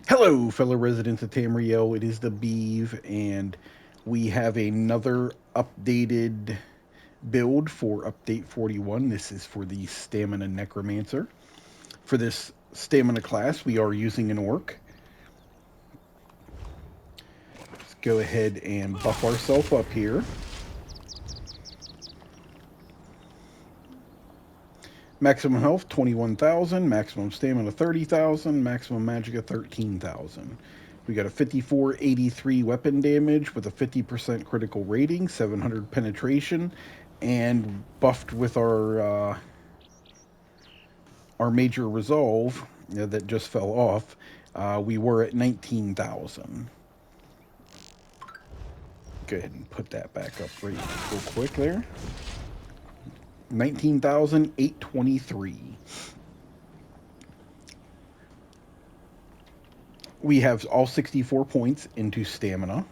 Hello, fellow residents of Tamriel. It is the Beeve, and we have another updated build for Update 41. This is for the Stamina Necromancer. For this Stamina class, we are using an Orc. Let's go ahead and buff ourselves up here. Maximum health 21,000, maximum stamina 30,000, maximum magicka 13,000. We got a 5483 weapon damage with a 50% critical rating, 700 penetration, and buffed with our major resolve that just fell off. We were at 19,000. Go ahead and put that back up real quick there. 19,823. We have all 64 points into stamina.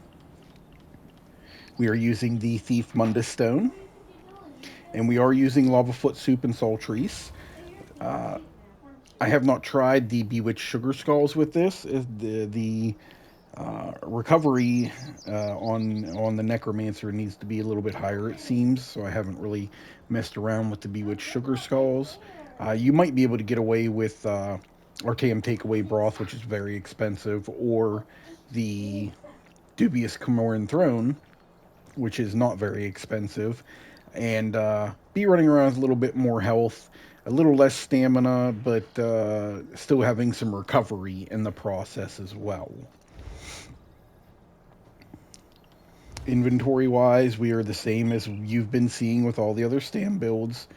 We are using the Thief Mundus Stone. And we are using Lava Foot Soup and Saltreese. I have not tried the Bewitched Sugar Skulls with this. The recovery on the Necromancer needs to be a little bit higher, it seems, so I haven't really messed around with the Bewitched Sugar Skulls. You might be able to get away with Artaeum Takeaway Broth, which is very expensive, or the Dubious Camoran Throne, which is not very expensive, and be running around with a little bit more health, a little less stamina, but still having some recovery in the process as well. Inventory wise, we are the same as you've been seeing with all the other Stam builds.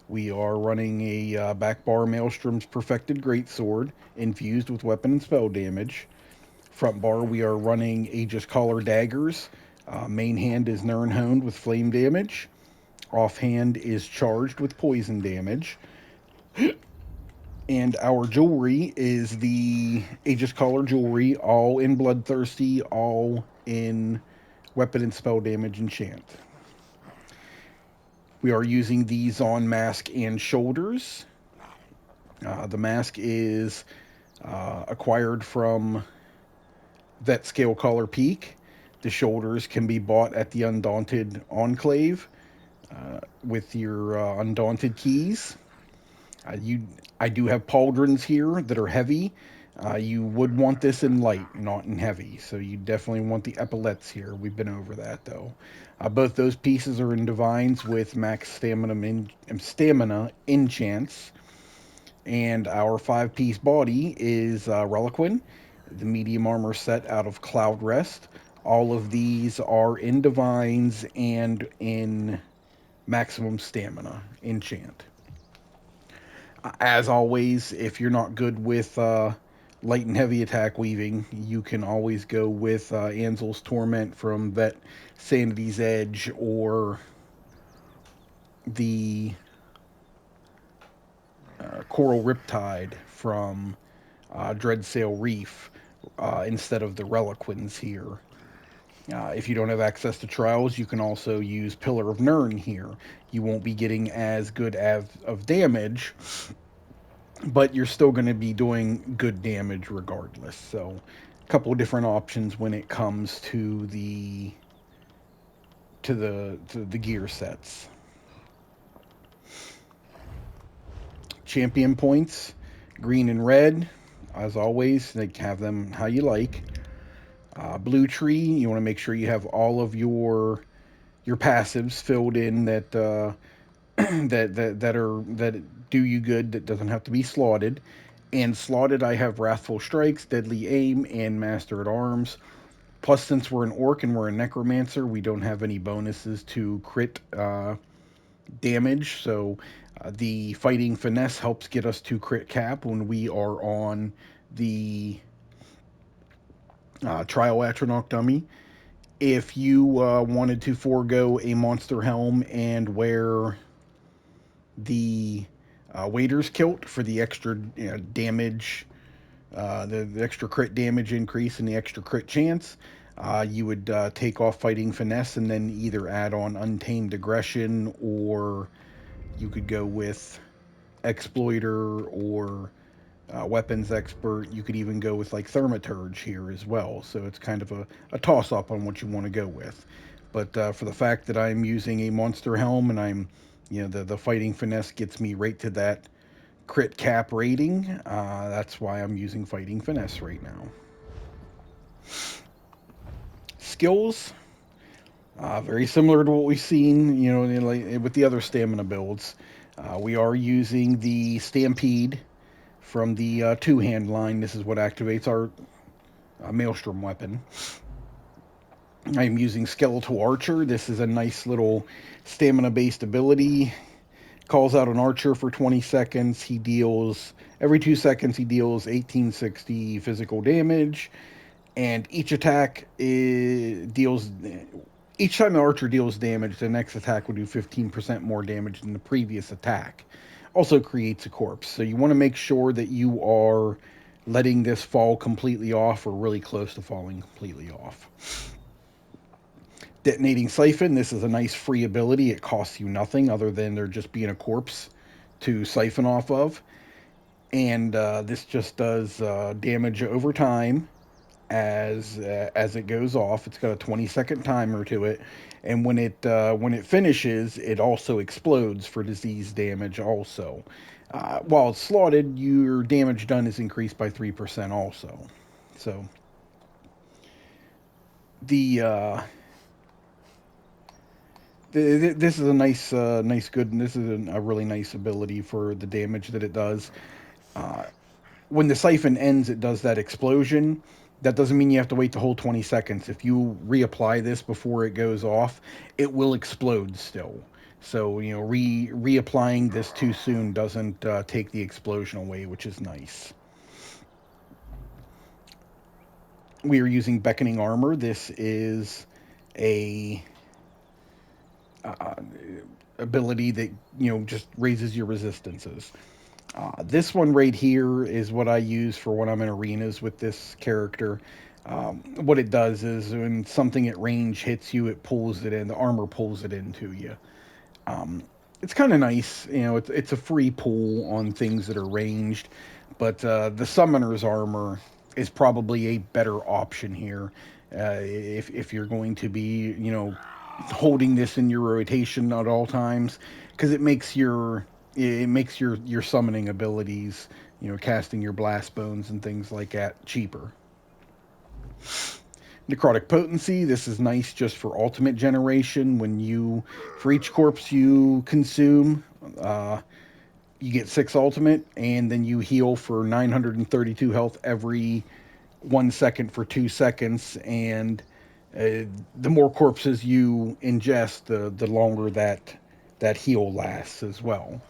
We are running a back bar Maelstrom's Perfected Greatsword, infused with weapon and spell damage. Front bar, we are running Aegis Collar Daggers. Main hand is Nirnhoned with flame damage. Offhand is charged with poison damage. And our jewelry is the Aegis Collar jewelry, all in Bloodthirsty, all in weapon and spell damage enchant. We are using these on mask and shoulders. The mask is acquired from Vet Scale Collar Peak. The shoulders can be bought at the Undaunted Enclave with your Undaunted keys. You, I do have pauldrons here that are heavy. You would want this in light, not in heavy. So you definitely want the epaulettes here. We've been over that though. Both those pieces are in divines with max stamina enchants. And our 5-piece body is Reliquin, the medium armor set out of Cloud Rest. All of these are in divines and in maximum stamina enchant. As always, if you're not good with light and heavy attack weaving, you can always go with Ansel's Torment from Vet Sanity's Edge or the Coral Riptide from Dreadsail Reef instead of the Reliquins here. If you don't have access to trials, you can also use Pillar of Nirn here. You won't be getting as good of damage, but you're still going to be doing good damage regardless. So, a couple of different options when it comes to the gear sets. Champion points, green and red, as always. They have them how you like. Blue tree, you want to make sure you have all of your passives filled in that that do you good, that doesn't have to be slotted. And slotted, I have Wrathful Strikes, Deadly Aim, and Master at Arms. Plus, since we're an Orc and we're a Necromancer, we don't have any bonuses to crit damage. So the Fighting Finesse helps get us to crit cap when we are on the Trial Atronach dummy. If you wanted to forego a monster helm and wear the waiter's kilt for the extra damage, the extra crit damage increase and the extra crit chance, you would take off Fighting Finesse and then either add on Untamed Aggression, or you could go with Exploiter or weapons expert. You could even go with like thaumaturge here as well. So it's kind of a toss up on what you want to go with. But for the fact that I'm using a monster helm and I'm, the fighting finesse gets me right to that crit cap rating. That's why I'm using fighting finesse right now. Skills, very similar to what we've seen, with the other stamina builds. We are using the Stampede from the two-hand line. This is what activates our Maelstrom weapon. I'm using Skeletal Archer. This is a nice little stamina-based ability. Calls out an archer for 20 seconds. Every 2 seconds, he deals 1860 physical damage. And each time the archer deals damage, the next attack will do 15% more damage than the previous attack. Also creates a corpse. So you want to make sure that you are letting this fall completely off or really close to falling completely off. Detonating Siphon, this is a nice free ability. It costs you nothing other than there just being a corpse to siphon off of. And this just does damage over time as it goes off. It's got a 20-second timer to it, and when it finishes, it also explodes for disease damage. Also, while it's slotted, your damage done is increased by 3% also. So the this is a nice good. And this is a really nice ability for the damage that it does. Uh, when the siphon ends, it does that explosion. That doesn't mean you have to wait the whole 20 seconds. If you reapply this before it goes off, it will explode still. So, reapplying this too soon doesn't take the explosion away, which is nice. We are using Beckoning Armor. This is a uh, ability that, just raises your resistances. This one right here is what I use for when I'm in arenas with this character. What it does is when something at range hits you, it pulls it in. The armor pulls it into you. Um, it's kind of nice, It's a free pull on things that are ranged, but the summoner's armor is probably a better option here. If you're going to be, holding this in your rotation at all times, because it makes your summoning abilities, casting your blast bones and things like that cheaper. Necrotic potency. This is nice just for ultimate generation. For each corpse you consume, uh, you get 6 ultimate, and then you heal for 932 health every 1 second for 2 seconds. And the more corpses you ingest, the longer that heal lasts as well.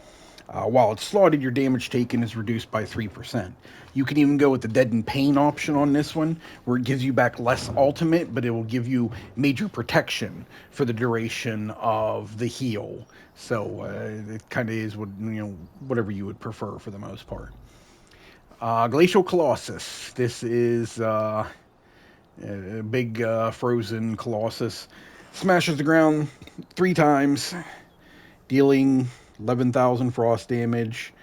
While it's slotted, your damage taken is reduced by 3%. You can even go with the Dead in Pain option on this one, where it gives you back less ultimate, but it will give you major protection for the duration of the heal. So it kind of is whatever you would prefer for the most part. Glacial Colossus. This is a big frozen Colossus. Smashes the ground 3 times, dealing 11,000 frost damage.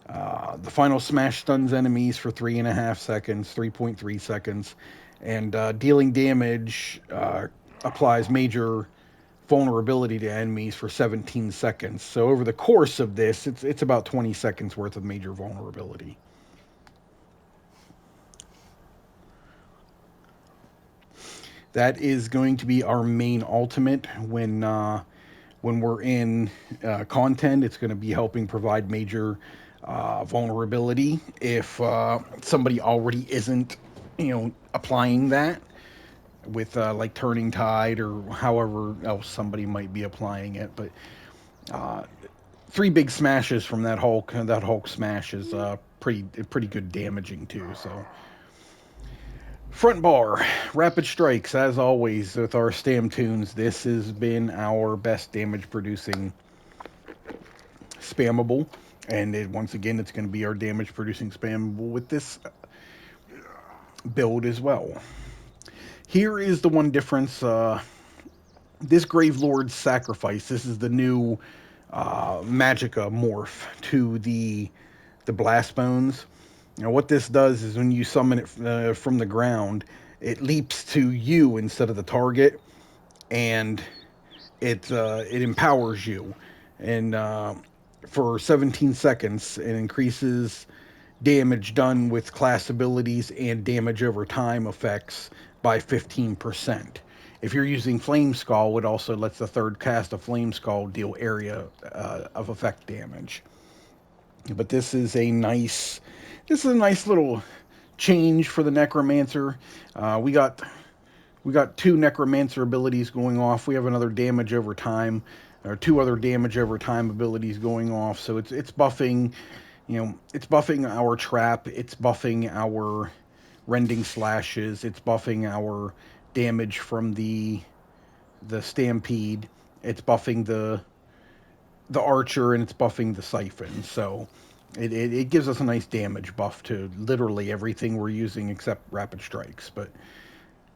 The final smash stuns enemies for 3.5 seconds, 3.3 seconds, and dealing damage applies major vulnerability to enemies for 17 seconds. So over the course of this, it's about 20 seconds worth of major vulnerability. That is going to be our main ultimate when we're in content. It's going to be helping provide major vulnerability if somebody already isn't, applying that with like turning tide or however else somebody might be applying it. But uh, 3 big smashes from that Hulk smash is pretty good damaging too. So front bar, rapid strikes, as always with our Stam tunes. This has been our best damage producing spammable, and once again, it's going to be our damage producing spammable with this build as well. Here is the one difference. This Grave Lord's Sacrifice. This is the new Magica morph to the Blast Bones. Now, what this does is when you summon it from the ground, it leaps to you instead of the target, and it empowers you, and for 17 seconds, it increases damage done with class abilities and damage over time effects by 15%. If you're using Flame Skull, it also lets the third cast of Flame Skull deal area of effect damage. But this is a nice little change for the Necromancer. We got two Necromancer abilities going off. We have another damage over time, or two other damage over time abilities going off. So it's buffing, it's buffing our trap. It's buffing our rending slashes. It's buffing our damage from the stampede. It's buffing the archer, and it's buffing the siphon. So it gives us a nice damage buff to literally everything we're using except rapid strikes. But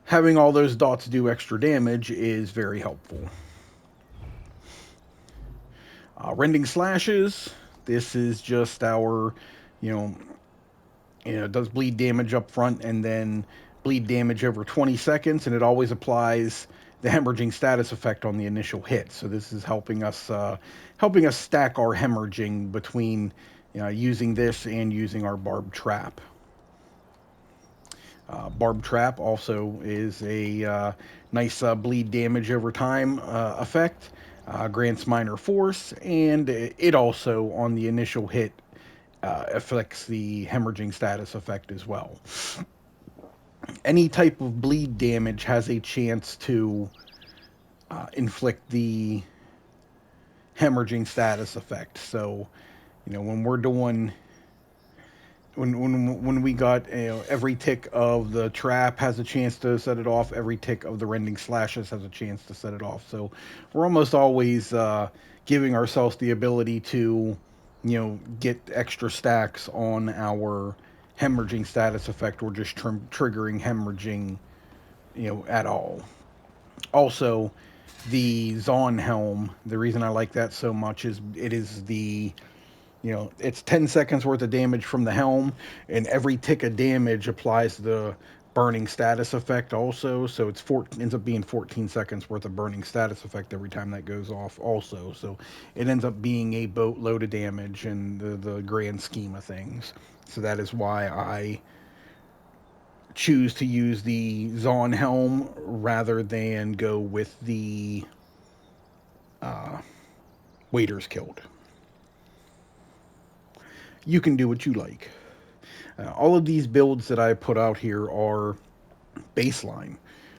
having all those dots do extra damage is very helpful. Rending slashes. This is just our, you know, it does bleed damage up front and then bleed damage over 20 seconds, and it always applies the hemorrhaging status effect on the initial hit. So this is helping us stack our hemorrhaging between using this and using our barbed trap. Barb Trap also is a nice bleed damage over time effect, grants minor force, and it also, on the initial hit, affects the hemorrhaging status effect as well. Any type of bleed damage has a chance to inflict the hemorrhaging status effect. So, when we're doing when we got every tick of the trap has a chance to set it off, every tick of the rending slashes has a chance to set it off. So we're almost always giving ourselves the ability to get extra stacks on our hemorrhaging status effect, or just triggering hemorrhaging at all. Also, the Zon helm, the reason I like that so much is it is it's 10 seconds worth of damage from the helm, and every tick of damage applies the burning status effect also. So ends up being 14 seconds worth of burning status effect every time that goes off also. So it ends up being a boatload of damage in the grand scheme of things. So that is why I choose to use the Zon helm rather than go with the uh, waiters killed. You can do what you like. All of these builds that I put out here are baseline.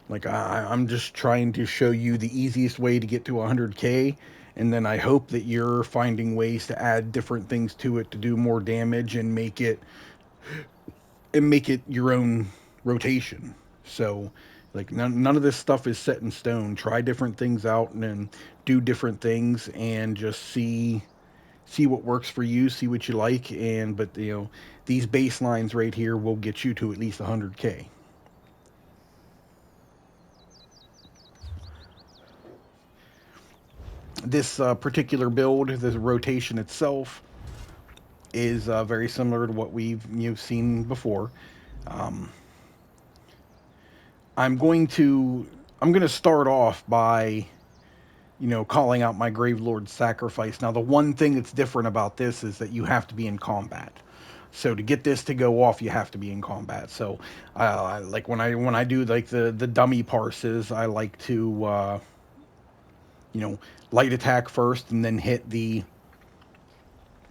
Like I'm just trying to show you the easiest way to get to 100k, and then I hope that you're finding ways to add different things to it to do more damage and make it your own rotation. So, like none of this stuff is set in stone. Try different things out and then do different things and just see what works for you, see what you like, and but these baselines right here will get you to at least 100k. This particular build, the rotation itself, is very similar to what you've seen before. Um, I'm going to I'm going to start off by calling out my Grave Lord sacrifice. Now, the one thing that's different about this is that you have to be in combat. So to get this to go off, you have to be in combat. So, like when I do like the dummy parses, I like to light attack first and then hit the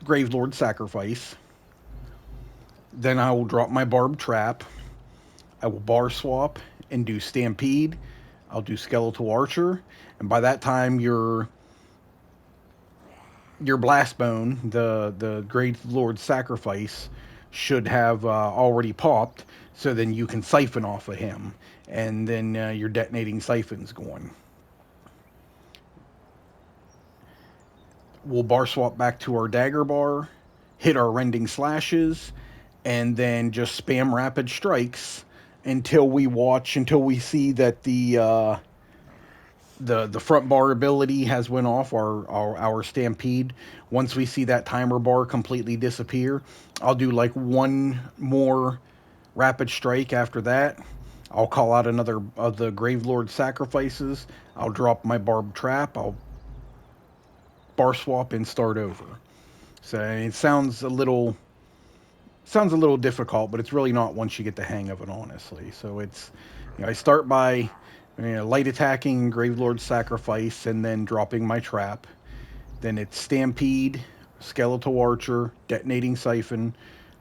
Grave Lord sacrifice. Then I will drop my barbed trap. I will bar swap and do stampede. I'll do skeletal archer, and by that time your blast bone, the Great Lord sacrifice, should have already popped. So then you can siphon off of him, and then your detonating siphon's going. We'll bar swap back to our dagger bar, hit our rending slashes, and then just spam rapid strikes until we see that the front bar ability has went off, our stampede. Once we see that timer bar completely disappear, I'll do like one more rapid strike after that. I'll call out another of the Gravelord sacrifices. I'll drop my barbed trap. I'll bar swap and start over. So it sounds a little difficult, but it's really not once you get the hang of it, honestly. So it's, I start by light attacking Gravelord Sacrifice and then dropping my trap. Then it's Stampede, Skeletal Archer, Detonating Siphon,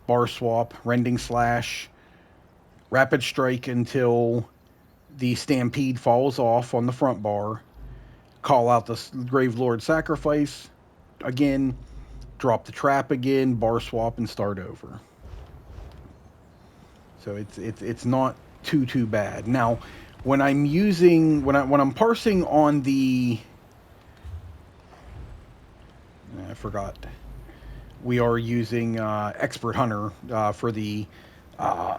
Bar Swap, Rending Slash, Rapid Strike until the Stampede falls off on the front bar. Call out the Gravelord Sacrifice again, drop the trap again, Bar Swap, and start over. So it's not too bad. Now, when I'm using when I'm parsing on the I forgot, we are using Expert Hunter for the uh,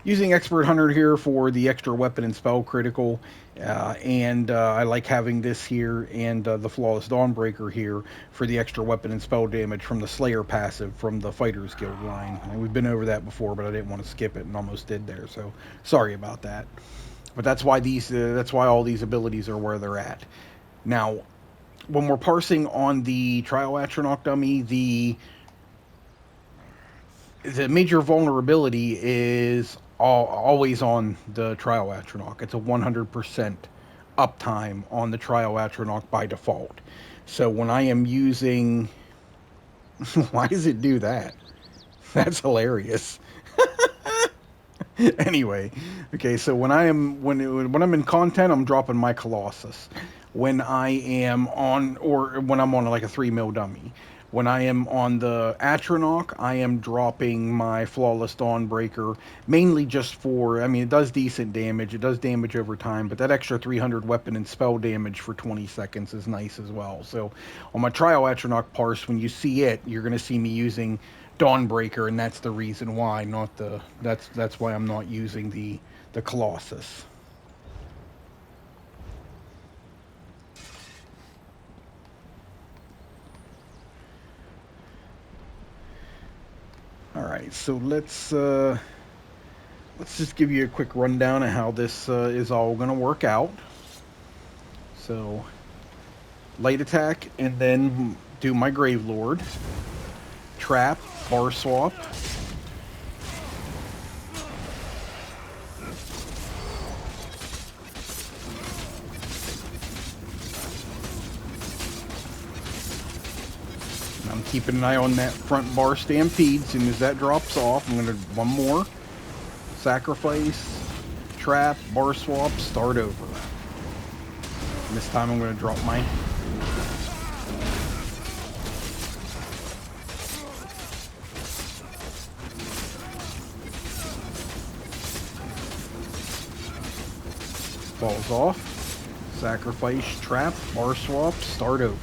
using Expert Hunter here for the extra weapon and spell critical, and I like having this here and the Flawless Dawnbreaker here for the extra weapon and spell damage from the Slayer passive from the Fighters Guild line. And we've been over that before, but I didn't want to skip it and almost did there, so sorry about that. But that's why all these abilities are where they're at. Now, when we're parsing on the Trial Atronach dummy, the major vulnerability is always on the Trial Atronach. It's a 100% uptime on the Trial Atronach by default. So when I am using, why does it do that? That's hilarious. Anyway, okay, so when I'm in content, I'm dropping my Colossus. When I am on, or when I'm on like a 3 mil dummy. When I am on the Atronach, I am dropping my Flawless Dawnbreaker, mainly just for, I mean, it does decent damage, it does damage over time, but that extra 300 weapon and spell damage for 20 seconds is nice as well. So on my Trial Atronach parse, when you see it, you're going to see me using Dawnbreaker, and that's the reason why, not the, that's why I'm not using the Colossus. All right, so let's just give you a quick rundown of how this is all going to work out. So, light attack, and then do my Gravelord. Trap, bar swap. I'm keeping an eye on that front bar stampede. As soon as that drops off, I'm going to one more. Sacrifice, trap, bar swap, start over. And this time I'm going to drop my falls off. Sacrifice, trap, bar swap, start over.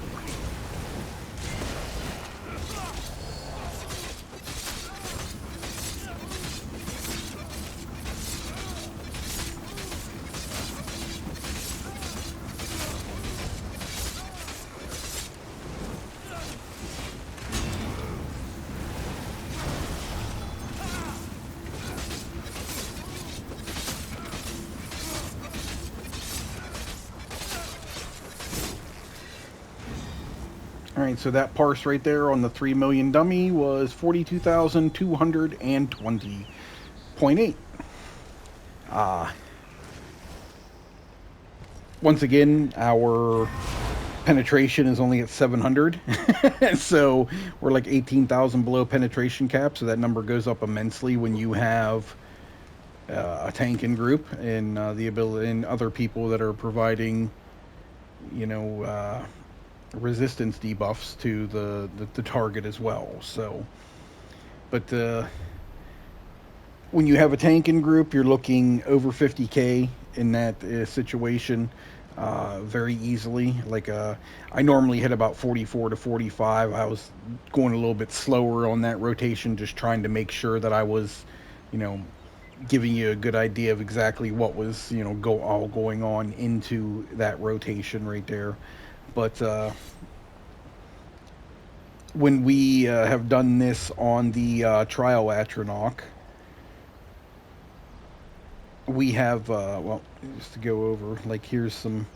All right, so that parse right there on the 3 million dummy was 42,220.8. Uh, once again, our penetration is only at 700. So we're like 18,000 below penetration cap, so that number goes up immensely when you have a tank in group and the ability and other people that are providing, you know, resistance debuffs to the target as well. So, but when you have a tank in group, you're looking over 50k in that situation very easily. Like I normally hit about 44 to 45. I was going a little bit slower on that rotation, just trying to make sure that I was, you know, giving you a good idea of exactly what was all going on into that rotation right there. But when we have done this on the trial Atronach, we have well, just to go over, like, here's some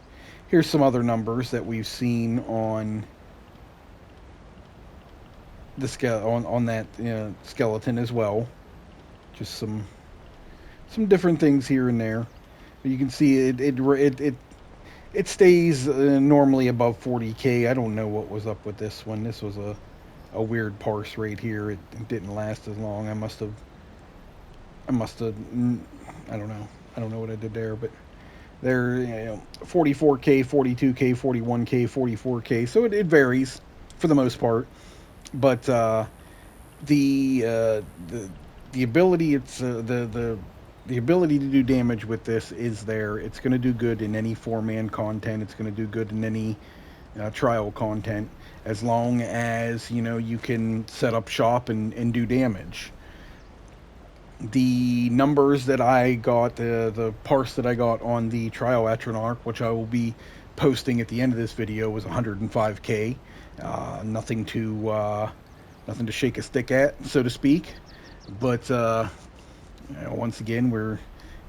other numbers that we've seen on the on that skeleton as well. Just some different things here and there. You can see it stays normally above 40k. I don't know what was up with this one. This was a weird parse right here. It didn't last as long. I must have I don't know. I don't know what I did there, but they're 44k, 42k, 41k, 44k. So it varies for the most part. But the uh, the the ability it's the ability to do damage with this is there. It's going to do good in any 4-man content. It's going to do good in any trial content, as long as you can set up shop and do damage. The numbers that I got, the parse that I got on the trial Atronach, which I will be posting at the end of this video, was 105k. Nothing to nothing to shake a stick at, so to speak. But once again, we're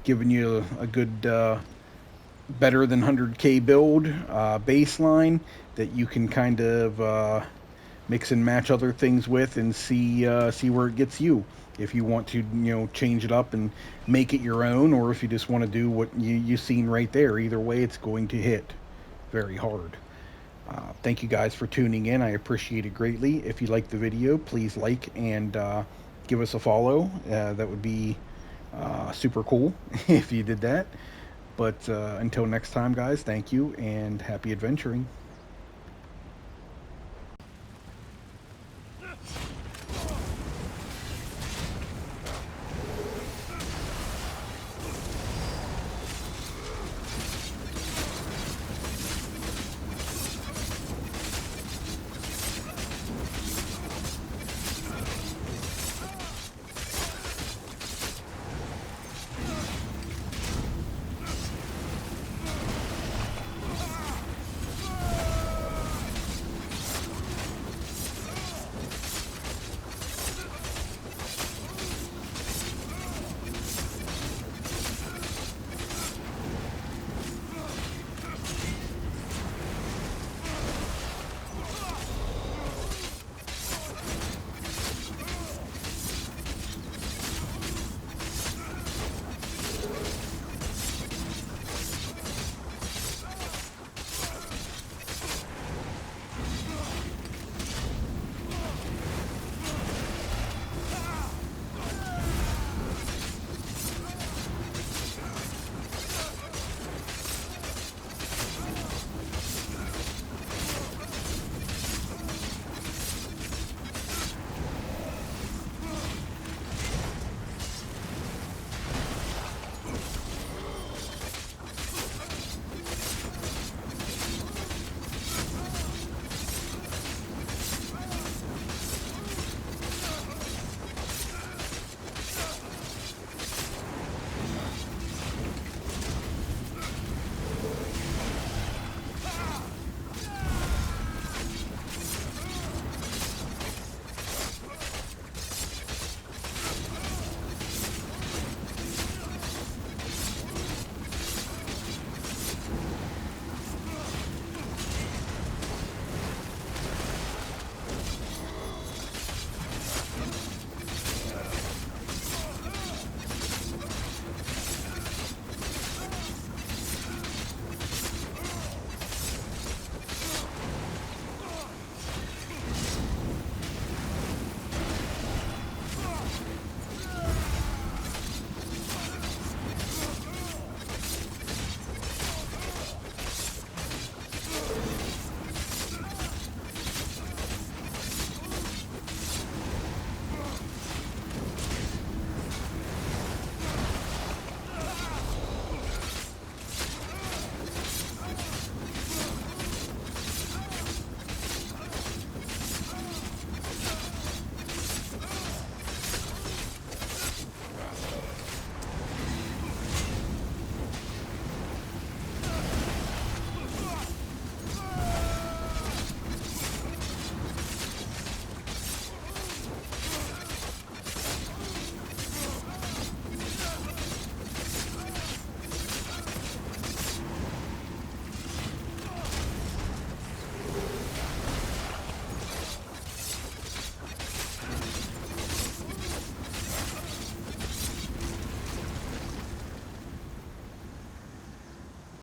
giving you a good, better than 100k build baseline that you can kind of mix and match other things with and see where it gets you. If you want to change it up and make it your own, or if you just want to do what you've seen right there, either way, it's going to hit very hard. Thank you guys for tuning in. I appreciate it greatly. If you liked the video, please like and give us a follow. That would be super cool if you did that. But until next time, guys, thank you and happy adventuring.